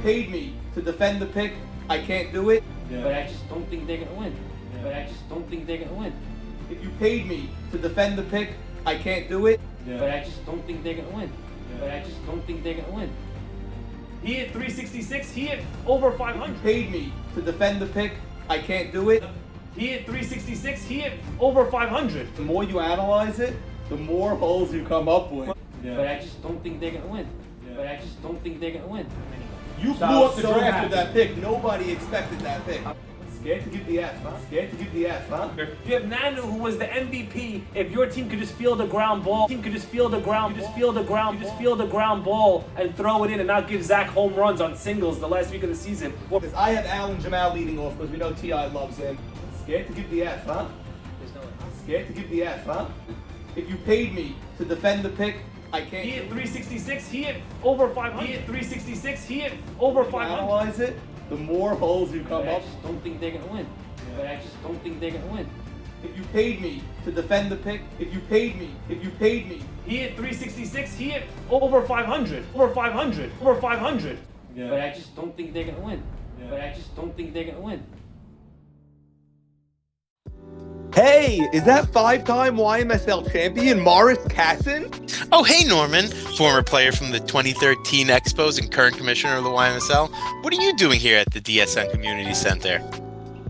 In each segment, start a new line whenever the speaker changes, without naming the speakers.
paid me to defend the pick, I can't do it.
But I just don't think they're gonna win. But I just don't think they're gonna win.
If you paid me to defend the pick, I can't do it.
But I just don't think they're gonna win. But I just don't think they're gonna win.
He hit 366. He hit over 500.
If you paid me to defend the pick, I can't do it.
He hit 366. He hit over 500.
The more you analyze it, the more holes you come up with.
But I just don't think they're gonna win. But I just don't think they're gonna win.
You blew up the draft with that pick. Nobody expected that pick. Scared to give the F, huh? Scared to give the F, huh?
You have Nanu, who was the MVP. If your team could just field the ground ball, field the ground ball and throw it in and not give Zach home runs on singles the last week of the season.
Because I have Allen Jamal leading off because we know T.I. loves him. Scared to give the F, huh? Scared to give the F, huh? If you paid me to defend the pick, I can't.
He hit 366. He hit over 500. He hit 366. He hit over 500.
Analyze it. The more holes you come
But I
up.
just don't think they're gonna win. But I just don't think they're gonna win.
If you paid me to defend the pick, if you paid me.
He hit 366. He hit over 500. Over 500. Over 500.
But I just don't think they're gonna win. But I just don't think they're gonna win.
Hey, is that five-time YMSL champion Morris Casson?
Oh, hey, Norman, former player from the 2013 Expos and current commissioner of the YMSL. What are you doing here at the DSN Community Center?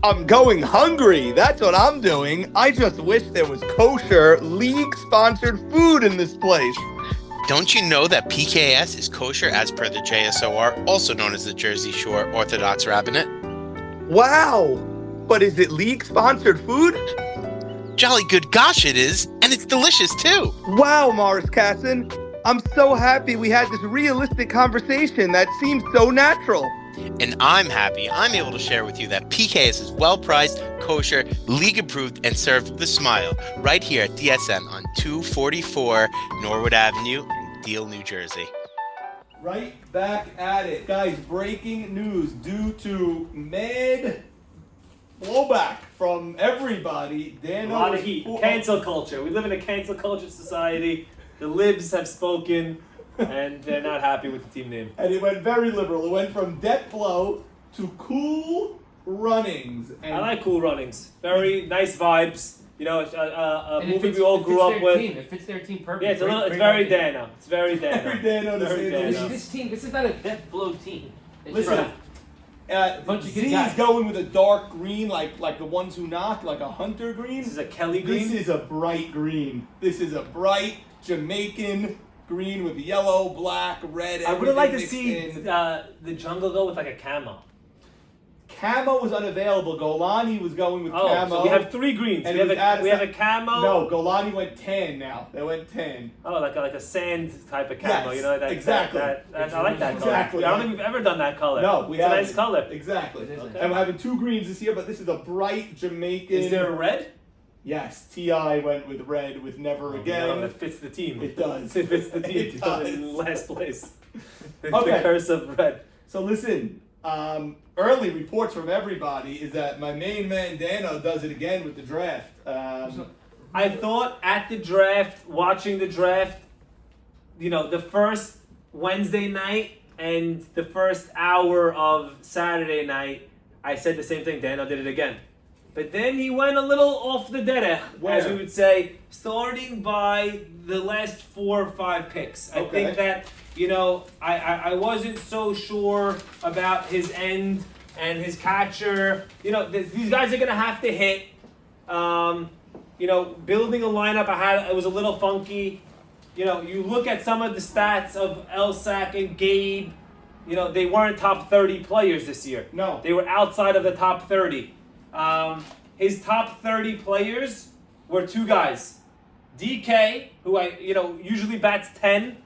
I'm going hungry. That's what I'm doing. I just wish there was kosher, league-sponsored food in this place.
Don't you know that PKS is kosher as per the JSOR, also known as the Jersey Shore Orthodox Rabbinate?
Wow, but is it league-sponsored food?
Jolly good gosh it is, and it's delicious too.
Wow, Morris Casson. I'm so happy we had this realistic conversation that seems so natural.
And I'm happy I'm able to share with you that PKS is well-priced, kosher, league-approved, and served with a smile right here at DSN on 244 Norwood Avenue in Deal, New Jersey.
Right back at it. Guys, breaking news due to mad blowback from everybody.
A lot of heat. Cancel culture. We live in a cancel culture society. The libs have spoken, and they're not happy with the team name.
And it went very liberal. It went from death blow to cool runnings. And
I like Cool Runnings. Very nice vibes. You know, a
And
movie we all grew up with.
It fits their team perfectly.
Yeah, it's very Dano. It's very Dano.
Very Dano to
Very
say the
Dano.
least.
This is not a death blow team. It's
Listen,
just bunch of good
Z's
guys.
going with a dark green, like the ones who knock, like a hunter green.
This is a Kelly green.
This is a bright green. This is a bright Jamaican green with yellow, black, red.
I would have liked to
mixed
see
in.
the jungle go with like a camo.
Camo was unavailable. Golani was going with camo.
So we have three greens.
And
We have
it was
we have a camo.
No, Golani went tan now. They went tan.
Oh, like a sand type of camo.
Yes,
You know that.
exactly.
I like that color.
Exactly.
I don't think we've ever done that color.
No, we
it's
haven't.
a nice color.
Exactly.
Okay.
And we're having two greens this year, but this is a bright Jamaican.
Is there a red?
Yes, T.I. went with red with Never Again.
No, it fits the team.
It does.
It fits the team.
It
It's
does.
in last place. It's
Okay.
the curse of red.
So listen, early reports from everybody is that my main man Dano does it again with the draft.
I thought at the draft, watching the draft, you know, the first Wednesday night and the first hour of Saturday night, I said the same thing. Dano did it again. But then he went a little off the derech, as we would say, starting by the last 4 or 5 picks. I think that, you know, I wasn't so sure about his end and his catcher. You know, these guys are going to have to hit. You know, building a lineup, it was a little funky. You know, you look at some of the stats of Elsack and Gabe. You know, they weren't top 30 players this year.
No.
They were outside of the top 30. His top 30 players were 2 guys. DK, who usually bats 10.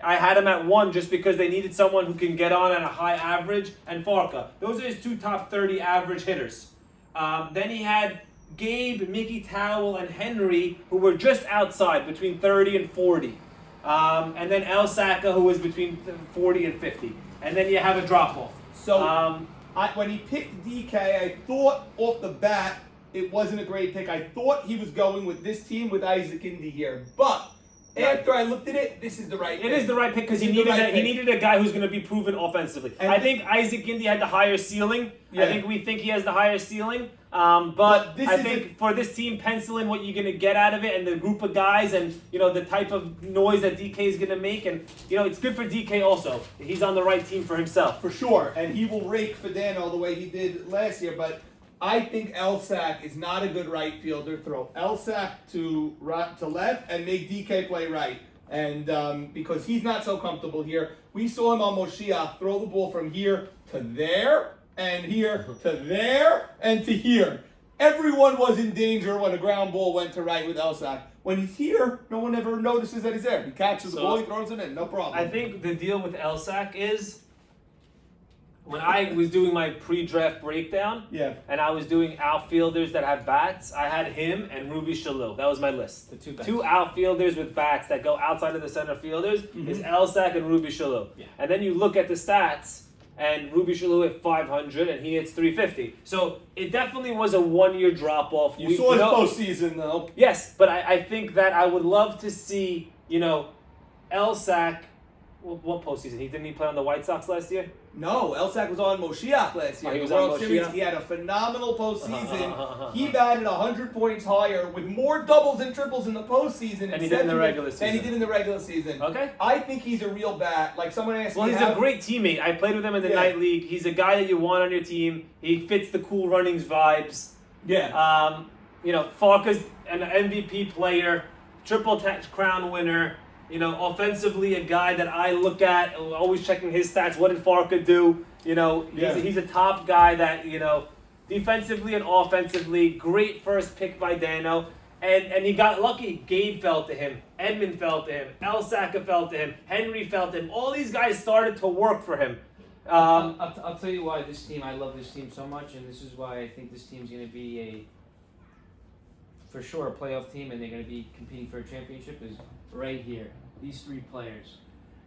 I had him at 1 just because they needed someone who can get on at a high average, and Farka. Those are his 2 top 30 average hitters. Then he had Gabe, Mickey Towell, and Henry, who were just outside, between 30 and 40. And then El Saka, who was between 40 and 50. And then you have a drop-off.
So when he picked DK, I thought off the bat it wasn't a great pick. I thought he was going with this team with Isaac Indy here. But After I looked at it, this is the right pick.
It is the right pick because he
This is the
needed
right
he
pick.
needed a guy who's going to be proven offensively.
And
I think Isaac Gindi had the higher ceiling.
Yeah.
I think we think he has the higher ceiling. But
this
I
is
think for this team, pencil in what you're going to get out of it and the group of guys and the type of noise that DK is going to make. And it's good for DK also. He's on the right team for himself.
For sure, and he will rake for Dano the way he did last year. But I think Elsack is not a good right fielder. Throw Elsack to left and make DK play right. And because he's not so comfortable here, we saw him on Moshiach throw the ball from here to there and here to there and to here. Everyone was in danger when a ground ball went to right with Elsack. When he's here, no one ever notices that he's there. He catches the ball, he throws it in, no problem.
I think the deal with Elsack is when I was doing my pre-draft breakdown, and I was doing outfielders that have bats, I had him and Ruby Shalou. That was my list.
The two bats.
Two outfielders with bats that go outside of the center fielders is Elsack and Ruby Shalou.
Yeah.
And then you look at the stats, and Ruby Shalou hit 500, and he hits 350. So it definitely was a one-year drop-off.
You saw his postseason, though.
Yes, but I think that I would love to see, Elsack. What postseason? Didn't he play on the White Sox last year?
No, Elsack was on Moshiach last year.
Oh, he was
the World
on
Series.
Moshiach?
He had a phenomenal postseason. He batted 100 points higher with more doubles and triples in the postseason
And he did in the regular season.
than he did in the regular season.
Okay.
I think he's a real bat. Like someone asked
Well,
me
he's a great teammate. I played with him in the night league. He's a guy that you want on your team. He fits the Cool Runnings vibes.
Yeah.
Farka's an MVP player, Triple Crown winner. Offensively, a guy that I look at, always checking his stats. What did Farka do? He's a top guy that, defensively and offensively, great first pick by Dano. And he got lucky. Gabe fell to him. Edmund fell to him. Elsaka fell to him. Henry fell to him. All these guys started to work for him.
I'll tell you why I love this team so much, and this is why I think this team's going to be for sure a playoff team, and they're going to be competing for a championship is right here. These three players,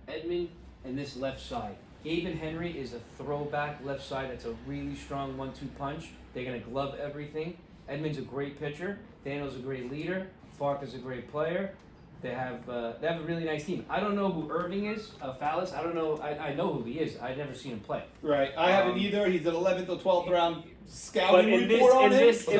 Edmund and this left side. Gabe and Henry is a throwback left side that's a really strong 1-2 punch. They're going to glove everything. Edmund's a great pitcher. Daniel's a great leader. Farka's a great player. They have a really nice team. I don't know who Irving is, Fallis. I don't know. I know who he is. I've never seen him play.
Right. I haven't either. He's an 11th or 12th round
But
scouting
in
report on him.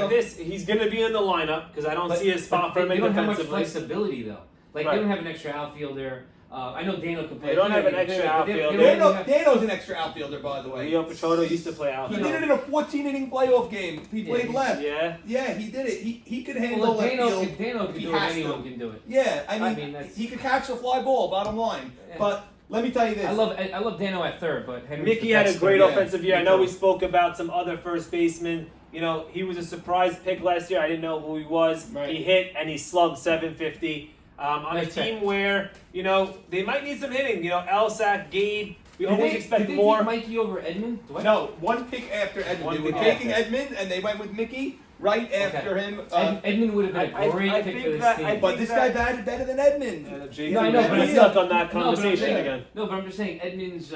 this, he's going to be in the lineup because I don't see a spot for him
They don't have much
defensively.
flexibility though. Like
Right.
they don't have an extra outfielder. I know Daniel can play.
They don't have an extra outfielder.
Dano's an extra outfielder, by the way.
Leo Pichotto used to play
He
outfield.
did it in a 14-inning playoff game. He played left.
Yeah.
Yeah, he did it. He could handle
Well,
left field.
if Dano can
he
do it,
has to.
anyone can do it.
Yeah, I
I
mean
mean, that's-
he could catch the fly ball, bottom line.
Yeah.
But let me tell you this.
I love Dano at third, but Henry's
Mickey
the
had a
best
great
third.
offensive year. I know we spoke about some other first basemen. He was a surprise pick last year. I didn't know who he was.
Right.
He hit and he slugged 750. On a
Nice
team
pick.
where, they might need some hitting. Elsack, Gabe, we
Did
always
they-
expect
did they
more.
take Mikey over Edmund?
No, one pick after Edmund.
One
They were
pick
taking
after.
Edmund, and they went with Mickey right after him.
Edmund would have been a great
I
pick
think
for this
that-
team.
I
But
think
this
that-
guy batted better than Edmund.
Jason,
No, I know, but
we're
I'm
stuck
saying-
on that
No, but I'm
conversation
saying-
again.
No, but I'm just saying Edmund's,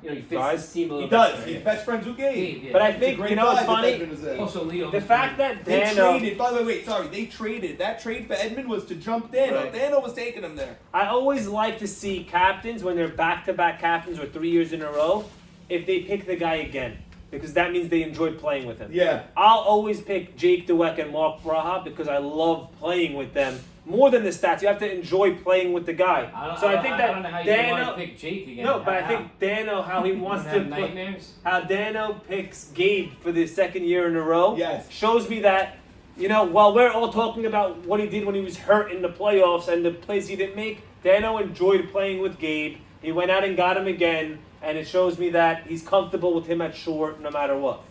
he fits
Guys,
this team a
He
little
does.
bit.
He's best friends with Gabe.
Gabe, yeah.
But I
It's a
think,
great
what's
guy that
funny?
Edmund is there.
Also Leo.
The fact that
They
Dano,
traded. By the way, sorry, they traded. That trade for Edmund was to jump Dano.
Right.
Dano was taking him there.
I always like to see captains when they're back-to-back captains or 3 years in a row, if they pick the guy again, because that means they enjoyed playing with him.
Yeah.
I'll always pick Jake DeWeck and Mark Braha because I love playing with them more than the stats. You have to enjoy playing with the guy. I think that
I don't know how you
Dano.
want to pick Jake again.
No, but I
How?
think Dano, how he
You
wants
have
to play,
nightmares.
how Dano picks Gabe for the second year in a row.
Yes.
Shows me that. While we're all talking about what he did when he was hurt in the playoffs and the plays he didn't make, Dano enjoyed playing with Gabe. He went out and got him again, and it shows me that he's comfortable with him at short no matter what.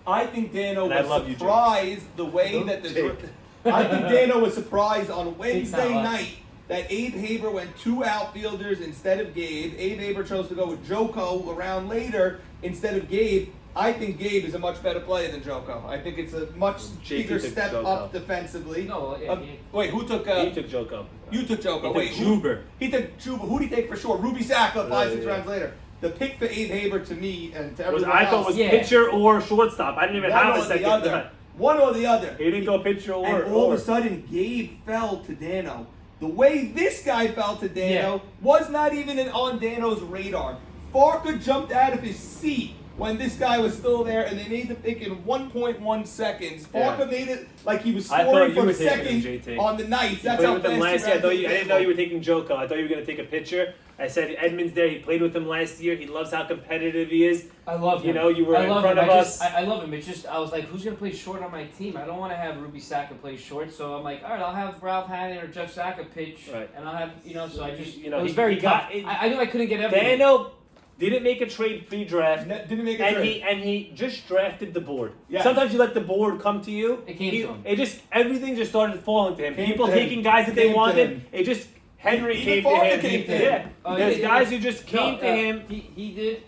I think Dano
And I
was
love you, Jake.
surprised the way that the. I think Dano was surprised on Wednesday
not
night that Abe Haber went two outfielders instead of Gabe. Abe Haber chose to go with Joko around later instead of Gabe. I think Gabe is a much better player than Joko. I think it's a much
Jake
bigger
took
step
Joko.
up defensively.
No, yeah,
Wait, who took?
He took Joko.
You took Joko.
He
Wait,
took
who?
Juber.
He took Juba. Who did he take for sure? Ruby Saka, 5-6
Yeah.
rounds later. The pick for Abe Haber to me and to
Was
everyone
I thought
else.
was
Yeah.
pitcher or shortstop. I didn't even have
one
a
or the
second.
other. One or the other.
He didn't go pitcher or.
And all of a sudden, Gabe fell to Dano. The way this guy fell to Dano was not even on Dano's radar. Farka jumped out of his seat when this guy was still there, and they made the pick in 1.1 seconds. Farka made it like he was scoring from second on the Knights. That's how fast
last year. I didn't know you were taking Joko. I thought you were going to take a picture. I said Edmund's there. He played with him last year. He loves how competitive he is.
I love him.
You know, you were in front of us.
I love him. It's just, I was like, who's going to play short on my team? I don't want to have Ruby Saka play short, so I'm like, all right, I'll have Ralph Hannon or Jeff Saka pitch, and I'll have, so I just, it was very tough. I knew I couldn't get everything.
Dano didn't make a trade pre-draft.
Didn't make a trade.
And he just drafted the board.
Yes.
Sometimes you let the board come to you.
It came to him.
Everything just started falling to him. People taking guys that they wanted. It just, Henry came to him. Yeah. There's guys who just came to him.
He did.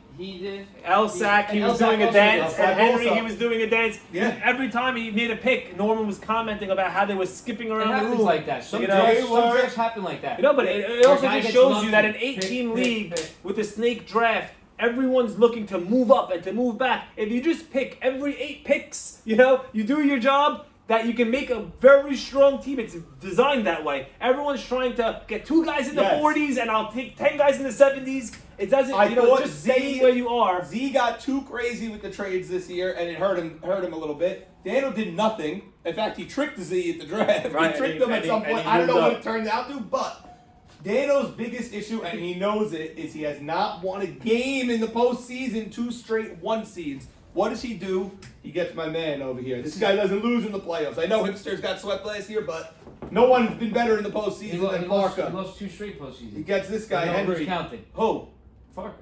Elsack, he was doing a dance, and Henry, he was doing a dance.
Yeah.
Every time he made a pick, Norman was commenting about how they were skipping around the room.
Like that. Some drafts happen like that.
But it also just shows you that an 8-team league with a snake draft, everyone's looking to move up and to move back. If you just pick every 8 picks, you do your job, that you can make a very strong team. It's designed that way. Everyone's trying to get 2 guys in the 40s, and I'll take 10 guys in the 70s. It doesn't. Just stay where you are.
Z got too crazy with the trades this year, and it hurt him a little bit. Dano did nothing. In fact, he tricked Z at the draft.
Right,
he tricked him at some point. I don't know what it turned out to, but Dano's biggest issue, and he knows it, is he has not won a game in the postseason. 2 straight 1 seeds. What does he do? He gets my man over here. This guy doesn't lose in the playoffs. I know Hipsters got swept last year, but no one's been better in the postseason than Farka.
He lost 2 straight postseasons.
He gets this guy, Henry.
Counting.
Who?
Farka.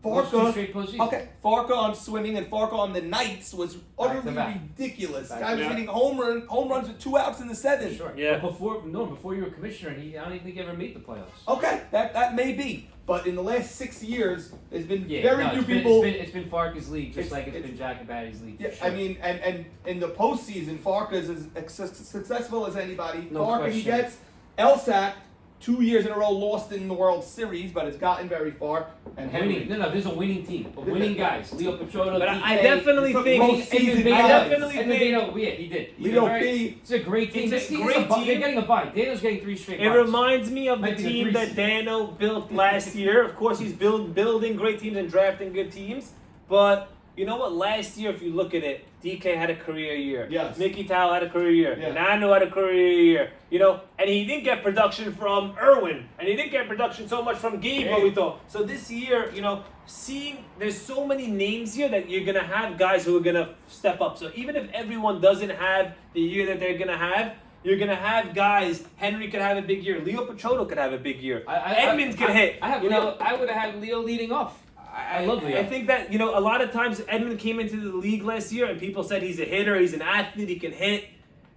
Farka.
2 straight postseasons.
Okay. Farka on swimming and Farka on the Knights was utterly ridiculous. Guy was hitting home runs with 2 outs in the 7th.
Sure.
Yeah.
But before you were commissioner, I don't even think he ever made the playoffs.
Okay, that may be. But in the last 6 years, there's been very few people.
It's been Farka's league, just like it's been Jack and Batty's league.
Yeah,
sure.
I mean, and in the postseason, Farka's as successful as anybody.
No
Farka,
question.
he gets Elsack 2 years in a row lost in the World Series, but has gotten very far. And Henry.
No, there's a winning team. Of winning guys. Leo Petrotto,
But
DK,
I definitely think.
he did.
Leo P.
It's a great team.
It's a great team.
They're getting a bye. Dano's getting 3 straight
It
buys.
reminds me of the team that Dano built last year. Of course, he's building great teams and drafting good teams. But you know what? Last year, if you look at it, DK had a career year.
Yes.
Mickey Towell had a career year.
Yeah.
Nano had a career year. And he didn't get production from Irwin. And he didn't get production so much from Gabe, what we thought. So this year, seeing there's so many names here that you're going to have guys who are going to step up. So even if everyone doesn't have the year that they're going to have, you're going to have guys. Henry could have a big year. Leo Petrotto could have a big year. Edmonds could hit.
I would have had Leo leading off. I love Leo.
I think that, a lot of times Edmund came into the league last year and people said he's a hitter, he's an athlete, he can hit.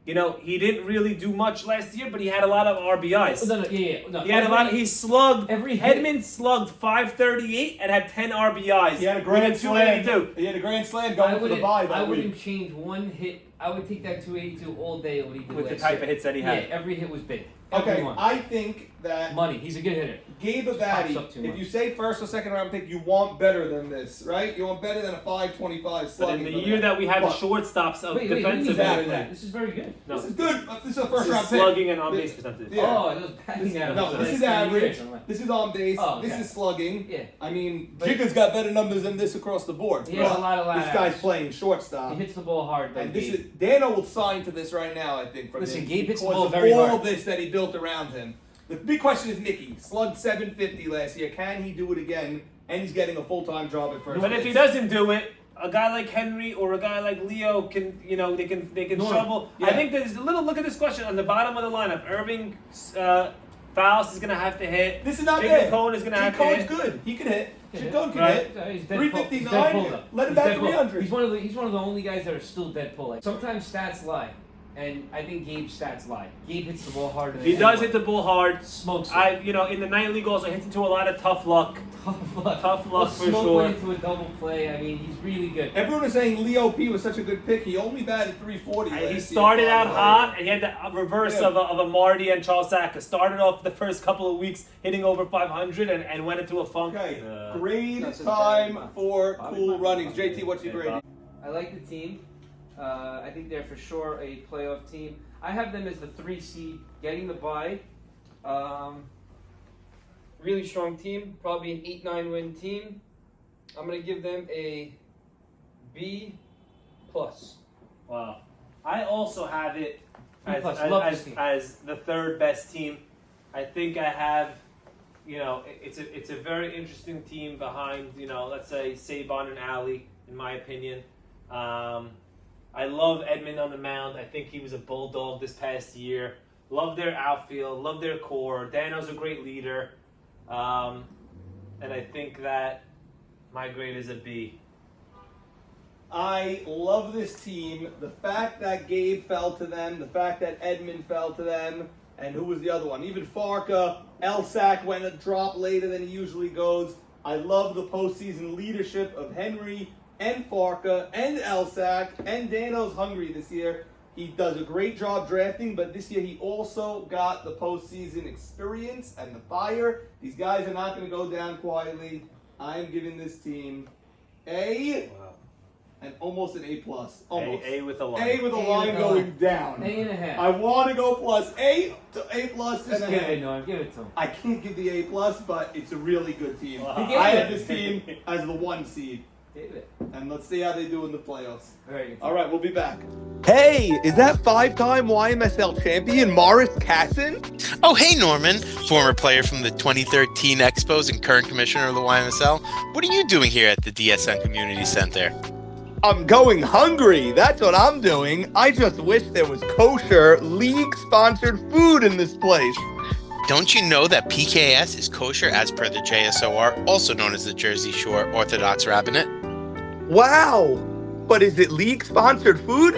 He didn't really do much last year, but he had a lot of RBIs.
No,
He had a lot. He slugged.
Every
Edmund slugged .538 and had 10 RBIs.
He had a grand slam.
282.
He had a grand slam going for the bye that
I
week.
wouldn't change one hit. I would take that 282 all day what he did
With the
last
type
year.
of hits that he had.
Yeah, every hit was big.
Okay,
Everyone.
I think that
Money. He's a good hitter.
Gabe
Pops
Abadi,
up too
if
much.
you say first or second round pick, you want better than this, right? You want better than a 525
But
slugging.
in the year that we have
What?
shortstops of
Wait, what do you mean
defensive,
better than that? This is very good.
no,
This is good. This is a first
this
round
is
pick.
slugging and on base percentage.
Yeah.
Oh, it was batting average.
No,
So
this
that's
is
30
average.
years, I'm like-
This is on base.
Oh,
This
okay.
is slugging.
Yeah.
I mean,
But-
Jigga's got better numbers than this across the board.
He has
But
a lot of
This
ladders.
guy's playing shortstop.
He hits the ball hard, though.
And this
Gabe.
is Dano will sign to this right now, I think. From
Listen,
him
Gabe hits the
because
ball
of
very
all
hard.
this that he built around him. The big question is Mickey. Slugged 750 last year. Can he do it again? And he's getting a full-time job at first
But
base.
if he doesn't do it, a guy like Henry or a guy like Leo can, they can
Norm.
shovel.
Yeah.
I think there's a little. Look at this question on the bottom of the lineup. Irving, Faust is gonna have to hit.
This is not
Jake
bad.
Cohen is gonna have to
Cohen's
hit.
good. He can hit.
Yeah.
Jake Cohen can
Right.
hit.
He's dead
359.
pull, though.
Let him
He's
bat
dead pull.
300.
He's one of the only guys that are still dead pull. Like, sometimes stats lie, and I think Gabe's stats lie. Gabe hits the ball harder than
He does hit
anyone.
the ball hard.
Smokes it.
In the night league also hits into a lot of tough luck. Tough luck for
Smoke
sure.
went into a double play. I mean, he's really good.
Everyone is saying Leo P was such a good pick. He only batted 340. last
He
year.
started out hot, and he had the reverse
Yeah.
of a Marty and Charles Saka. Started off the first couple of weeks hitting over 500 and went into a funk.
Okay,
Uh,
grade
that's a
time
bad-
for
Bobby
cool
Bobby.
runnings. JT, what's your grade?
I like the team. I think they're for sure a playoff team. I have them as the 3 seed, getting the bye.
Really strong team, probably an 8-9 win team. I'm gonna give them a B+.
Wow. I also have it
B+, love this team.
as the third best team. I think I have, it's a very interesting team behind, let's say Saban and Ali, in my opinion. I love Edmund on the mound. I think he was a bulldog this past year. Love their outfield, love their core. Dano's a great leader. And I think that my grade is a B.
I love this team. The fact that Gabe fell to them, the fact that Edmund fell to them, and who was the other one? Even Farka, Elsack went a drop later than he usually goes. I love the postseason leadership of Henry and Farka and Elsack, and Dano's hungry this year. He does a great job drafting, but this year he also got the postseason experience and the fire. These guys are not going to go down quietly. I am giving this team A.
Wow.
And almost an A+. Almost.
A with a line.
A with a line going down.
A&1/2.
I want to go plus A to A+
Just
and a
give
half.
it, Norm. Give it to him.
I can't give the A+, but it's a really good team.
Wow.
I have this team as the 1 seed.
Give it.
And let's see how they do in the playoffs.
Very good.
All right, we'll be back. Hey, is that 5-time YMSL champion Morris Casson?
Oh, hey, Norman, former player from the 2013 Expos and current commissioner of the YMSL. What are you doing here at the DSN Community Center?
I'm going hungry. That's what I'm doing. I just wish there was kosher, league-sponsored food in this place.
Don't you know that PKS is kosher as per the JSOR, also known as the Jersey Shore Orthodox Rabbinate?
Wow. But is it league-sponsored food?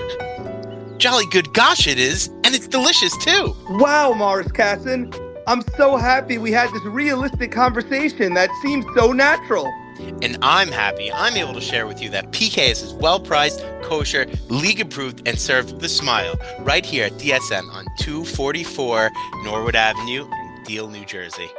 Jolly good gosh it is, and it's delicious too.
Wow, Morris Casson. I'm so happy we had this realistic conversation that seems so natural.
And I'm happy I'm able to share with you that PKS is well-priced, kosher, league-approved, and served with a smile right here at DSN on 244 Norwood Avenue in Deal, New Jersey.